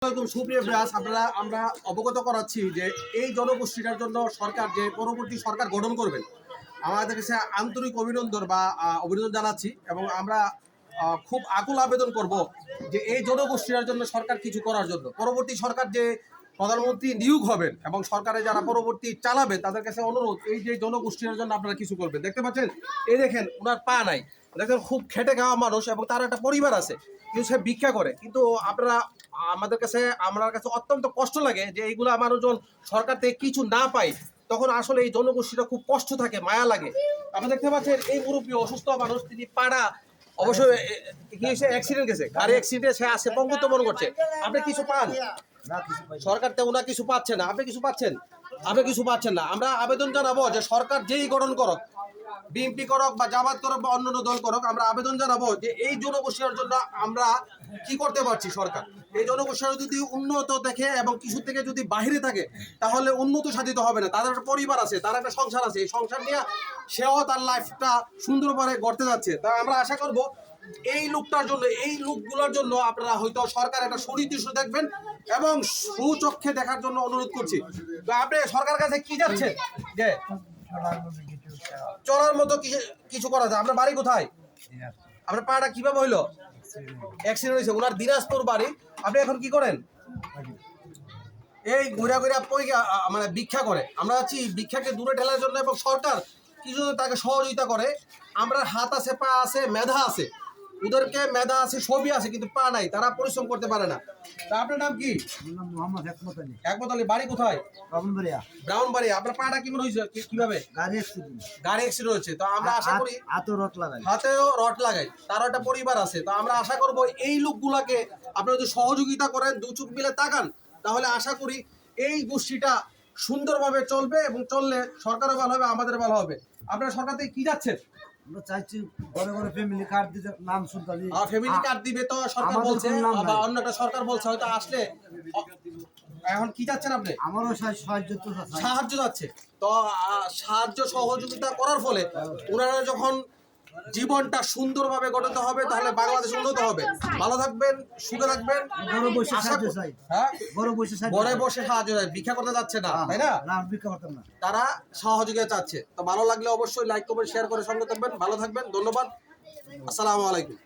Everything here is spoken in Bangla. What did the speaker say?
সুপ্রিয় ব্রাস আপনারা আমরা অবগত করাচ্ছি যে এই জনগোষ্ঠীটার জন্য সরকার যে পরবর্তী সরকার গঠন করবেন আমাদের কাছে আন্তরিক অভিনন্দন বা অভিনন্দন জানাচ্ছি এবং আমরা খুব আকুল আবেদন করব যে এই জনগোষ্ঠীটার জন্য সরকার কিছু করার জন্য পরবর্তী সরকার যে প্রধানমন্ত্রী নিয়োগ হবেন এবং সরকারে যারা পরবর্তী চালাবে তাদের কাছে অনুরোধ এই যে জনগোষ্ঠীর জন্য আপনারা কিছু করবেন। দেখতে পাচ্ছেন এই দেখেন ওনার পা নাই, দেখেন খুব খেটে খাওয়া মানুষ এবং তার একটা পরিবার আছে কিন্তু সে ভিক্ষা করে। কিন্তু আপনারা আমার কাছে অত্যন্ত কষ্ট লাগে যে এইগুলা মানুষজন সরকার থেকে কিছু না পায়, তখন আসলে এই জনগোষ্ঠীটা খুব কষ্ট থাকে, মায়া লাগে। আপনারা দেখতে পাচ্ছেন এই মুরব্বী অসুস্থ মানুষ, তিনি পাড়া অবশ্যই অ্যাক্সিডেন্ট গেছে, গাড়ি অ্যাক্সিডেন্টে সে আসে পঙ্গুত্ব মনে করছে। আপনি কিছু পান সরকার থেকে, ওনার কিছু পাচ্ছে না, আপনি কিছু পাচ্ছেন, আপনি কিছু পাচ্ছেন না। আমরা আবেদন জানাবো যে সরকার যেই গঠন করক, বিএনপি করক বা জামাত করক বা অন্যান্য দল করক, আমরা আবেদন জানাবো যে এই জনগোষ্ঠীর জন্য আমরা কি করতে পারছি। সরকার এই জনগোষ্ঠীরা যদি উন্নত দেখে এবং কিছু থেকে যদি বাহিরে থাকে তাহলে উন্নত সাধিত হবে না। তাদের একটা পরিবার আছে, তার একটা সংসার আছে, এই সংসার নিয়ে সেও তার লাইফটা সুন্দরভাবে গড়তে যাচ্ছে। তা আমরা আশা করব এই লোকটার জন্য, এই লোকগুলোর জন্য আপনারা হয়তো সরকার একটা সুনির্দিষ্ট দেখবেন এবং সুচক্ষে দেখার জন্য অনুরোধ করছি। তো আপনি সরকার কাছে কি যাচ্ছেন যে চলার মতো কিছু করা যায়? আপনার বাড়ি কোথায়? আপনার পাটা কিভাবে হইলো? অ্যাক্সিডেন্ট হয়েছে, ওনার দিনাজপুর বাড়ি। আপনি এখন কি করেন? এই ঘুরা ঘুরা মানে ভিক্ষা করে। আমরা যাচ্ছি ভিক্ষাকে দূরে ঠেলার জন্য এবং সরকার কিছু তাকে সহযোগিতা করে। আমরা হাত আছে, পা আছে, মেধা আছে, ওদেরকে মেধা আছে, সবই আছে, কিন্তু পা নাই, তারা পরিশ্রম করতে পারে না। তা আপনার নাম কি? মোহাম্মদ হেকমত আলী। হেকমত আলী, বাড়ি কোথায়? ব্রাহ্মণবাড়িয়া। আপনার পাটা কিভাবে হয়েছে? কিভাবে? গাড়ি অ্যাক্সিডেন্ট হয়েছে। তো আমরা আশা করি হাতেও রড লাগাই, তারও একটা পরিবার আছে। তো আমরা আশা করব এই লোকগুলাকে আপনারা যদি সহযোগিতা করেন, দু চোখ মিলে তাকান, তাহলে আশা করি এই গোষ্ঠীটা সুন্দরভাবে চলবে এবং চললে সরকারও ভালো হবে, আমাদের ভালো হবে। আপনারা সরকার থেকে কি যাচ্ছেন? আমরা চাইছি ঘরে ঘরে ফ্যামিলি কার্ড দিতে, নাম শুনতে। ফ্যামিলি কার্ড দিবে তো সরকার বলছে, বা অন্য একটা সরকার বলছে, হয়তো আসলে। এখন কি যাচ্ছেন আপনি? আমারও সাহায্য যাচ্ছে। তো সাহায্য সহযোগিতা করার ফলে ওনারা যখন জীবনটা সুন্দরভাবে গড়তে হবে, তাহলে বাংলাদেশ উন্নত হবে। ভালো থাকবেন, সুখে থাকবেন। ঘরে বসে সাহায্য চাই, ভিক্ষা করতে যাচ্ছে না, তাই না? তারা সহযোগিতা চাচ্ছে। তো ভালো লাগলে অবশ্যই লাইক করবেন, শেয়ার করে সঙ্গে থাকবেন। ভালো থাকবেন, ধন্যবাদ। আসসালামু আলাইকুম।